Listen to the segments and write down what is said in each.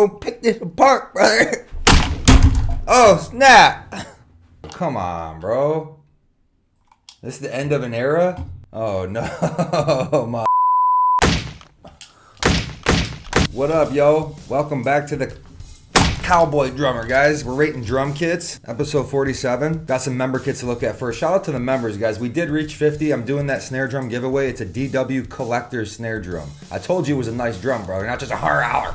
Go pick this apart, brother. Oh, snap. Come on, bro. This is the end of an era? Oh, no. My. What up, yo? Welcome back to the Cowboy Drummer, guys. We're rating drum kits, episode 47. Got some member kits to look at first. Shout out to the members, guys. We did reach 50. I'm doing that snare drum giveaway. It's a DW Collector's snare drum. I told you it was a nice drum, brother, not just a $100.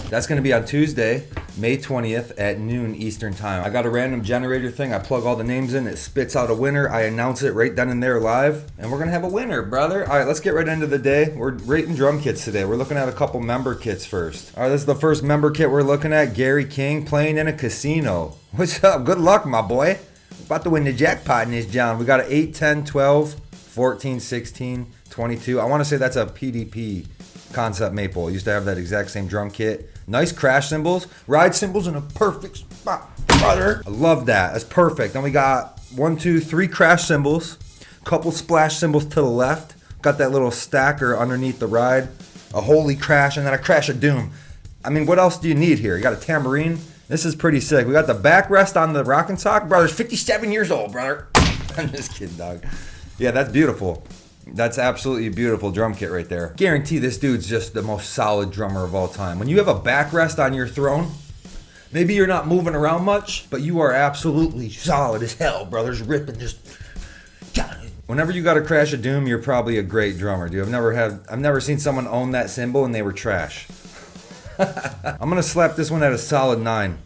That's going to be on Tuesday, May 20th at noon Eastern time. I got a random generator thing. I plug all the names in. It spits out a winner. I announce it right then and there live. And we're going to have a winner, brother. All right, let's get right into the day. We're rating drum kits today. We're looking at a couple member kits first. All right, this is the first member kit we're looking at. Gary King playing in a casino. What's up? Good luck, my boy. About to win the jackpot in this, John. We got an 8, 10, 12, 14, 16, 22. I want to say that's a PDP concept maple. I used to have that exact same drum kit. Nice crash cymbals. Ride cymbals in a perfect spot, brother. I love that. That's perfect. Then we got 1, 2, 3 crash cymbals. Couple splash cymbals to the left. Got that little stacker underneath the ride. A holy crash and then a crash of doom. I mean, what else do you need here? You got a tambourine. This is pretty sick. We got the backrest on the rocking sock. Brother's 57 years old, brother. I'm just kidding, dog. Yeah, that's beautiful. That's absolutely a beautiful drum kit right there. Guarantee this dude's just the most solid drummer of all time. When you have a backrest on your throne, maybe you're not moving around much, but you are absolutely solid as hell, brothers. Ripping just. Whenever you got a crash of doom, you're probably a great drummer, dude. I've never seen someone own that cymbal and they were trash. I'm gonna slap this one at a solid 9.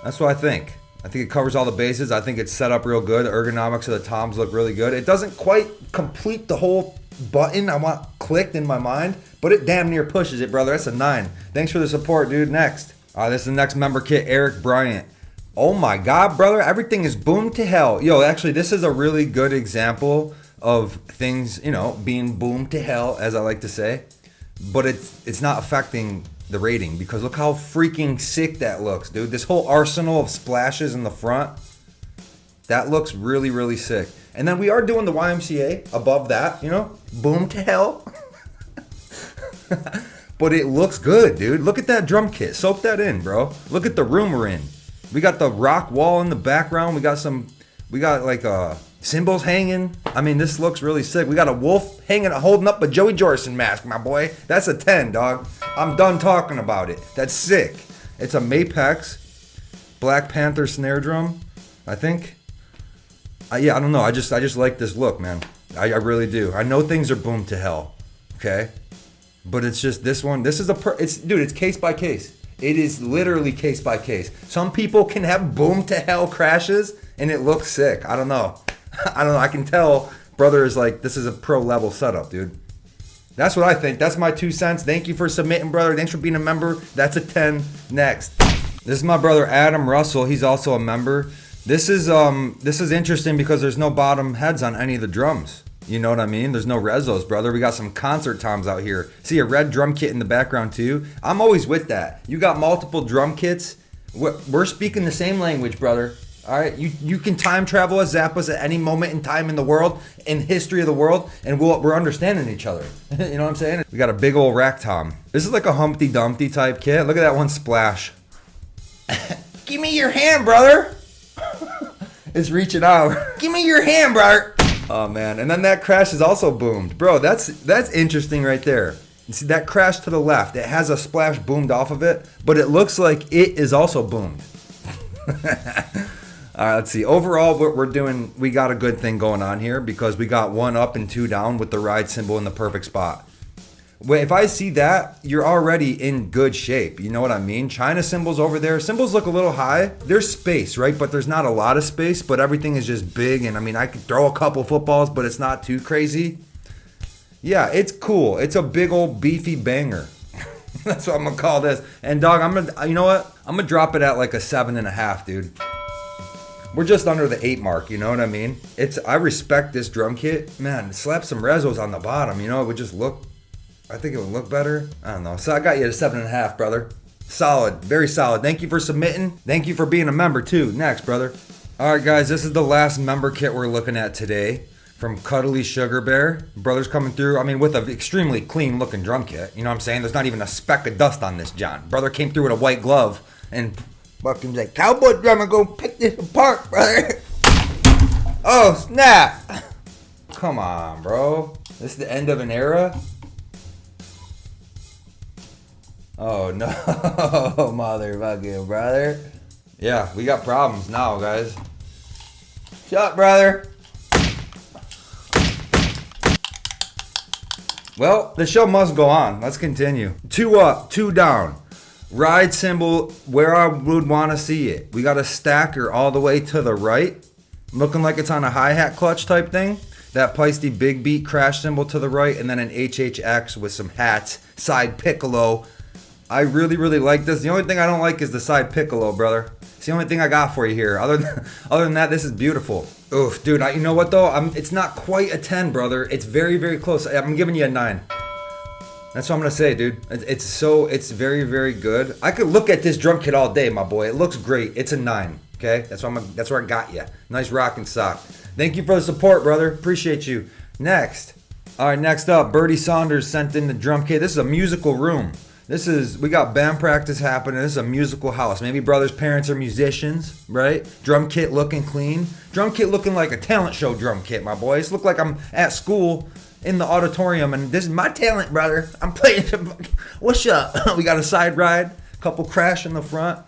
That's what I think. I think it covers all the bases. I think it's set up real good. The ergonomics of the toms look really good. It doesn't quite complete the whole button I want clicked in my mind, but it damn near pushes it, brother. That's a 9. Thanks for the support, dude. Next. This is the next member kit, Eric Bryant. Oh my God, brother. Everything is boom to hell. Yo, actually, this is a really good example of things, being boom to hell, as I like to say. But it's not affecting the rating because look how freaking sick that looks, dude. This whole arsenal of splashes in the front, that looks really, really sick. And then we are doing the YMCA above that, boom to hell. But it looks good, dude. Look at that drum kit. Soak that in, bro. Look at the room we're in. We got the rock wall in the background. We got like cymbals hanging. I mean, this looks really sick. We got a wolf hanging, holding up a Joey Jordison mask, my boy. That's a 10, dog. I'm done talking about it. That's sick. It's a Mapex Black Panther snare drum, I think. I don't know. I just like this look, man. I really do. I know things are boom to hell, okay? But it's just this one. This is it's case by case. It is literally case by case. Some people can have boom to hell crashes and it looks sick. I don't know. I can tell brother is like, this is a pro level setup, dude. That's what I think. That's my 2 cents. Thank you for submitting, brother. Thanks for being a member. That's a 10. Next. This is my brother Adam Russell. He's also a member. This is interesting because there's no bottom heads on any of the drums. You know what I mean? There's no rezos, brother. We got some concert toms out here. See a red drum kit in the background too. I'm always with that. You got multiple drum kits. We're speaking the same language, brother. All right, you can time travel as Zappas at any moment in time in the world, in history of the world, and we're understanding each other. You know what I'm saying? We got a big old rack tom. This is like a Humpty Dumpty type kit. Look at that one splash. Give me your hand, brother. It's reaching out. Give me your hand, brother. Oh man, and then that crash is also boomed, bro. That's interesting right there. You see that crash to the left? It has a splash boomed off of it, but it looks like it is also boomed. All right, let's see. Overall, what we're doing, we got a good thing going on here because we got 1 up and 2 down with the ride cymbal in the perfect spot. Well, if I see that, you're already in good shape. You know what I mean? China cymbals over there. Cymbals look a little high. There's space, right? But there's not a lot of space, but everything is just big. And I mean, I could throw a couple footballs, but it's not too crazy. Yeah, it's cool. It's a big old beefy banger. That's what I'm going to call this. And dog, you know what? I'm going to drop it at like a 7.5, dude. We're just under the 8 mark, you know what I mean? I respect this drum kit. Man, slap some rezos on the bottom, it would just look, I think it would look better. I don't know. So I got you at a 7.5, brother. Solid, very solid. Thank you for submitting. Thank you for being a member too. Next, brother. All right, guys, this is the last member kit we're looking at today. from Cuddly Sugar Bear. Brother's coming through, I mean, with an extremely clean looking drum kit. You know what I'm saying? There's not even a speck of dust on this John. Brother came through with a white glove and fucking like, Cowboy drummer, go pick this apart, brother. Oh, snap. Come on, bro. This is the end of an era? Oh, no, motherfucking brother. Yeah, we got problems now, guys. Shut up, brother. Well, the show must go on. Let's continue. 2 up, 2 down. Ride cymbal where I would want to see it. We got a stacker all the way to the right. Looking like it's on a hi-hat clutch type thing. That Peisty Big Beat crash cymbal to the right. And then an HHX with some hats. Side piccolo. I really, really like this. The only thing I don't like is the side piccolo, brother. It's the only thing I got for you here. Other than that, this is beautiful. Oof, dude, you know what though? It's not quite a 10, brother. It's very, very close. I'm giving you a 9. That's what I'm gonna say, dude. It's very, very good. I could look at this drum kit all day, my boy. It looks great. It's a 9. Okay, that's where I got you. Nice rocking sock. Thank you for the support, brother. Appreciate you. Next, all right. Next up, Birdie Saunders sent in the drum kit. This is a musical room. We got band practice happening. This is a musical house. Maybe brother's parents are musicians, right? Drum kit looking clean. Drum kit looking like a talent show drum kit, my boys. Look like I'm at school in the auditorium and this is my talent, brother. I'm playing. What's up? We got a side ride, a couple crash in the front.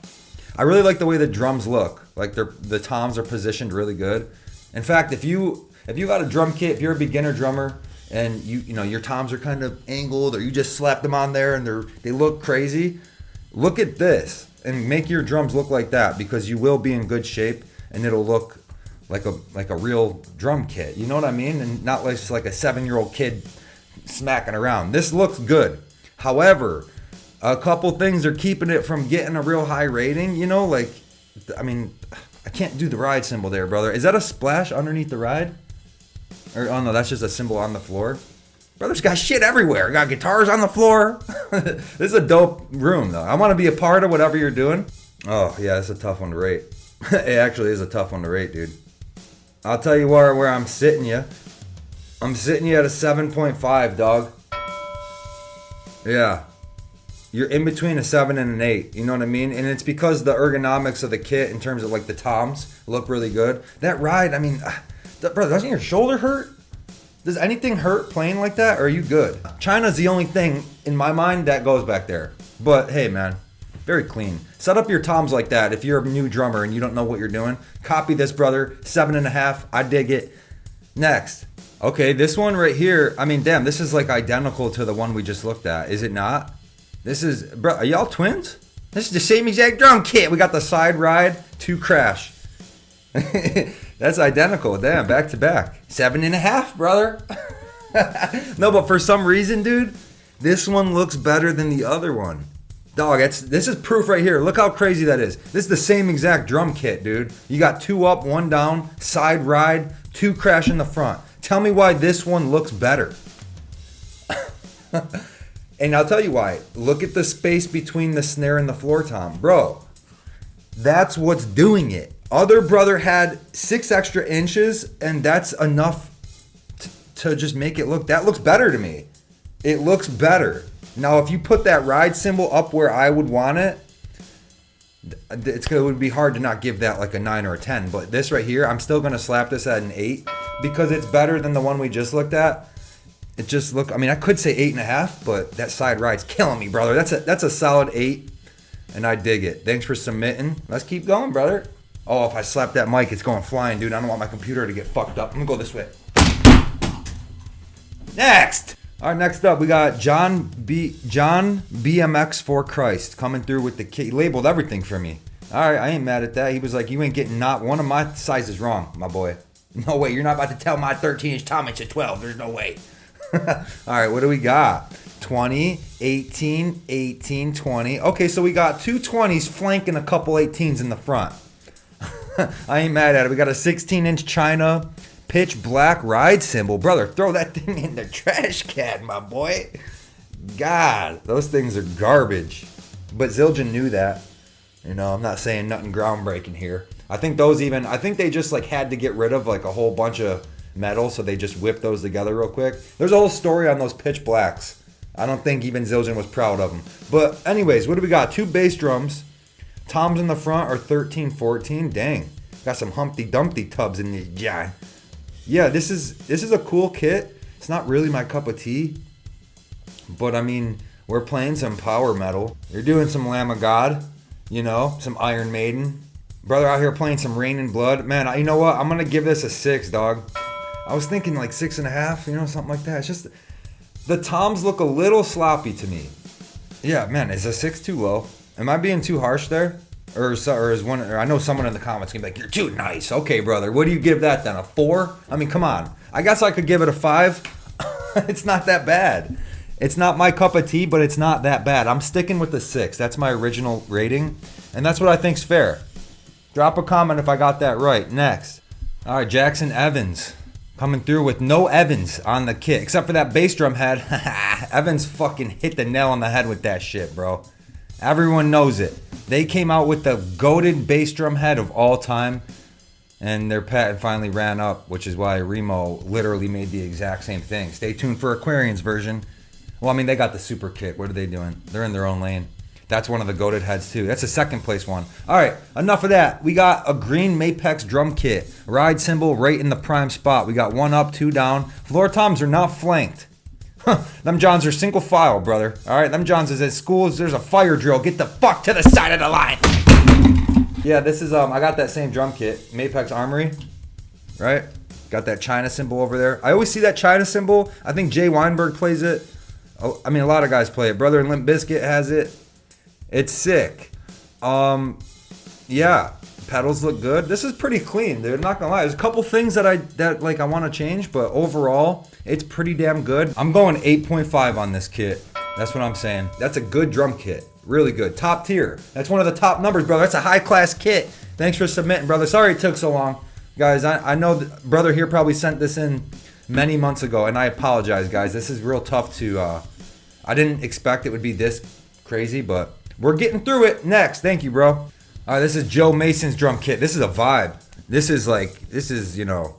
I really like the way the drums look. Like the toms are positioned really good. In fact, if you got a drum kit, if you're a beginner drummer, and you know your toms are kind of angled or you just slapped them on there and they look crazy, look at this and make your drums look like that because you will be in good shape and it'll look like a real drum kit. You know what I mean? And not like just like a 7-year-old kid smacking around. This looks good. However, a couple things are keeping it from getting a real high rating. You know, like, I mean, I can't do the ride cymbal there, brother. Is that a splash underneath the ride? Or, oh no, that's just a cymbal on the floor. Brother's got shit everywhere. Got guitars on the floor. This is a dope room, though. I want to be a part of whatever you're doing. Oh, yeah, it's a tough one to rate. It actually is a tough one to rate, dude. I'll tell you where I'm sitting you. I'm sitting you at a 7.5, dog. Yeah. You're in between a 7 and an 8. You know what I mean? And it's because the ergonomics of the kit in terms of like the toms look really good. That ride, I mean... Brother, doesn't your shoulder hurt? Does anything hurt playing like that, or are you good? China's the only thing, in my mind, that goes back there. But, hey, man, very clean. Set up your toms like that if you're a new drummer and you don't know what you're doing. Copy this, brother. 7.5. I dig it. Next. Okay, this one right here, I mean, damn, this is like identical to the one we just looked at. Is it not? This is, bro, are y'all twins? This is the same exact drum kit. We got the side ride, 2 crash. That's identical. Damn, back to back. 7.5, brother. No, but for some reason, dude, this one looks better than the other one. Dog, this is proof right here. Look how crazy that is. This is the same exact drum kit, dude. You got 2 up, 1 down, side ride, 2 crash in the front. Tell me why this one looks better. And I'll tell you why. Look at the space between the snare and the floor tom. Bro, that's what's doing it. Other brother had 6 extra inches, and that's enough to just make it look. That looks better to me. It looks better. Now, if you put that ride cymbal up where I would want it, it would be hard to not give that like a 9 or a 10. But this right here, I'm still going to slap this at an 8 because it's better than the one we just looked at. It just look. I mean, I could say 8.5, but that side ride's killing me, brother. That's a solid 8, and I dig it. Thanks for submitting. Let's keep going, brother. Oh, if I slap that mic, it's going flying, dude. I don't want my computer to get fucked up. I'm gonna go this way. Next! All right, next up, we got John BMX for Christ coming through with the kit. He labeled everything for me. All right, I ain't mad at that. He was like, you ain't getting not one of my sizes wrong, my boy. No way. You're not about to tell my 13-inch Tom it's a 12. There's no way. All right, what do we got? 20, 18, 18, 20. Okay, so we got 2 20s flanking a couple 18s in the front. I ain't mad at it. We got a 16-inch China pitch black ride cymbal. Brother, throw that thing in the trash can, my boy. God, those things are garbage. But Zildjian knew that. You know, I'm not saying nothing groundbreaking here. I think they just like had to get rid of like a whole bunch of metal, so they just whip those together real quick. There's a whole story on those pitch blacks. I don't think even Zildjian was proud of them. But anyways, what do we got? 2 bass drums. Toms in the front are 13-14. Dang. Got some Humpty Dumpty tubs in this guy. Yeah, this is a cool kit. It's not really my cup of tea. But I mean, we're playing some power metal. You're doing some Lamb of God, you know, some Iron Maiden. Brother out here playing some Rain and Blood. Man, you know what? I'm going to give this a 6, dog. I was thinking like 6.5, you know, something like that. It's just, the toms look a little sloppy to me. Yeah, man, is a 6 too low? Am I being too harsh there? Or is one? Or I know someone in the comments can be like, "You're too nice." Okay, brother. What do you give that then? A 4? I mean, come on. I guess I could give it a 5. It's not that bad. It's not my cup of tea, but it's not that bad. I'm sticking with the 6. That's my original rating, and that's what I think's fair. Drop a comment if I got that right. Next. All right, Jackson Evans coming through with no Evans on the kit, except for that bass drum head. Evans fucking hit the nail on the head with that shit, bro. Everyone knows it. They came out with the goated bass drum head of all time, and their patent finally ran up, which is why Remo literally made the exact same thing. Stay tuned for Aquarian's version. Well, I mean, they got the super kick. What are they doing? They're in their own lane. That's one of the goated heads, too. That's a second place one. All right, enough of that. We got a green Mapex drum kit. Ride cymbal right in the prime spot. We got 1 up, 2 down. Floor toms are not flanked. Them Johns are single file, brother. All right, them Johns is as cool as there's a fire drill. Get the fuck to the side of the line. Yeah, this is, I got that same drum kit. Mapex Armory, right? Got that China symbol over there. I always see that China symbol. I think Jay Weinberg plays it. Oh, I mean, a lot of guys play it. Brother and Limp Bizkit has it. It's sick. Yeah, pedals look good. This is pretty clean, dude. Not gonna lie. There's a couple things that I want to change, but overall, it's pretty damn good. I'm going 8.5 on this kit. That's what I'm saying. That's a good drum kit. Really good. Top tier. That's one of the top numbers, brother. That's a high class kit. Thanks for submitting, brother. Sorry it took so long. Guys, I know that brother here probably sent this in many months ago, and I apologize, guys. This is real tough to, I didn't expect it would be this crazy, but we're getting through it. Next. Thank you, bro. All right, this is Joe Mason's drum kit. This is a vibe. This is, you know,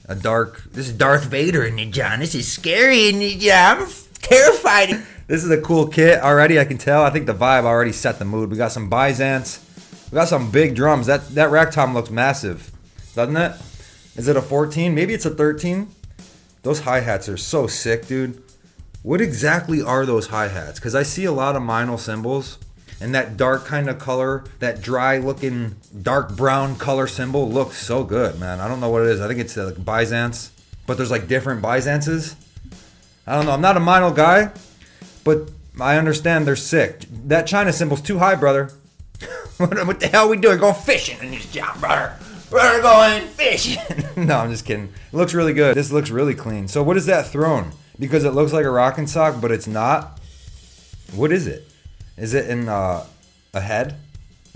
this is Darth Vader in you, John. This is scary in you, John. I'm terrified. This is a cool kit already, I can tell. I think the vibe already set the mood. We got some Byzance. We got some big drums. That rack tom looks massive, doesn't it? Is it a 14? Maybe it's a 13. Those hi-hats are so sick, dude. What exactly are those hi-hats? Because I see a lot of Meinl cymbals, and that dark kind of color, that dry-looking dark brown color cymbal looks so good, man. I don't know what it is. I think it's like Byzance, but there's like different Byzances. I don't know. I'm not a Meinl guy, but I understand they're sick. That China symbol's too high, brother. What the hell are we doing? Going fishing in this job, brother. We're going fishing. No, I'm just kidding. It looks really good. This looks really clean. So what is that throne? Because it looks like a rocking sock, but it's not. What is it? Is it in a head?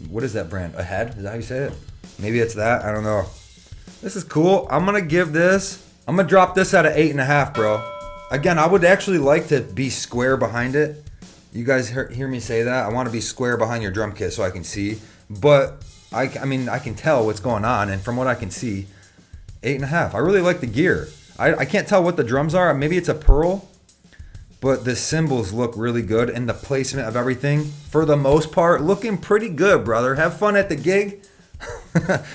What is that brand? A head? Is that how you say it? Maybe it's that. I don't know. This is cool. I'm going to drop this at an 8.5, bro. Again, I would actually like to be square behind it. You guys hear me say that? I want to be square behind your drum kit so I can see. But, I mean, I can tell what's going on. And from what I can see, 8.5. I really like the gear. I can't tell what the drums are. Maybe it's a pearl. But the cymbals look really good. And the placement of everything, for the most part, looking pretty good, brother. Have fun at the gig.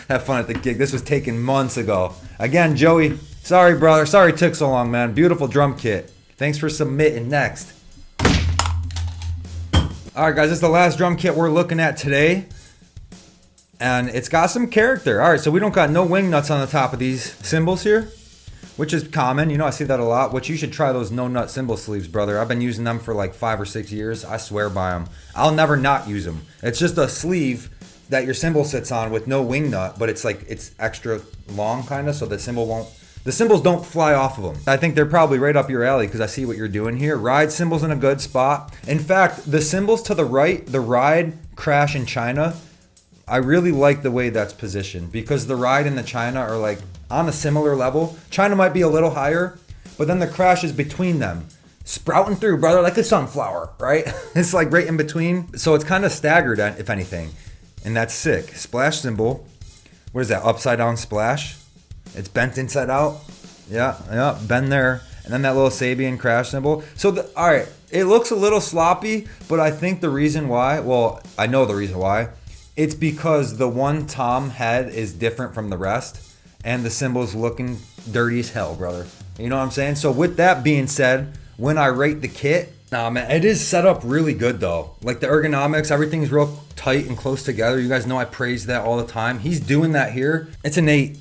Have fun at the gig. This was taken months ago. Again, Joey, sorry, brother. Sorry it took so long, man. Beautiful drum kit. Thanks for submitting. Next. All right, guys, this is the last drum kit we're looking at today. And it's got some character. All right, so we don't got no wing nuts on the top of these cymbals here, which is common. You know, I see that a lot, which you should try those no nut cymbal sleeves, brother. I've been using them for like 5 or 6 years. I swear by them. I'll never not use them. It's just a sleeve that your cymbal sits on with no wing nut, but it's like, it's extra long kind of, so the cymbals don't fly off of them. I think they're probably right up your alley because I see what you're doing here. Ride cymbals in a good spot. In fact, the cymbals to the right, the Ride, Crash, and China, I really like the way that's positioned because the Ride and the China are like on a similar level. China might be a little higher, but then the Crash is between them. Sprouting through, brother, like a sunflower, right? It's like right in between. So it's kind of staggered, if anything. And that's sick. Splash cymbal. What is that? Upside down splash. It's bent inside out. Yeah, been there. And then that little Sabian crash cymbal. So, all right, it looks a little sloppy, but I think the reason why, well, I know the reason why. It's because the one tom head is different from the rest, and the cymbal's looking dirty as hell, brother. You know what I'm saying? So with that being said, when I rate the kit, nah, man, it is set up really good, though. Like the ergonomics, everything's real tight and close together. You guys know I praise that all the time. He's doing that here. It's an 8.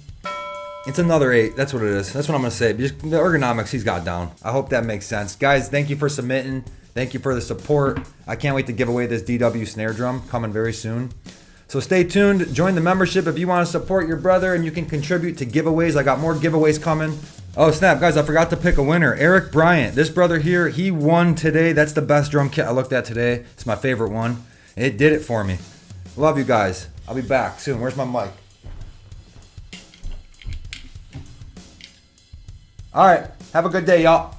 It's another 8. That's what it is. That's what I'm going to say. Just the ergonomics he's got down. I hope that makes sense. Guys, thank you for submitting. Thank you for the support. I can't wait to give away this DW snare drum coming very soon. So stay tuned. Join the membership if you want to support your brother, and you can contribute to giveaways. I got more giveaways coming. Oh, snap. Guys, I forgot to pick a winner. Eric Bryant. This brother here, he won today. That's the best drum kit I looked at today. It's my favorite one. It did it for me. Love you guys. I'll be back soon. Where's my mic? All right. Have a good day, y'all.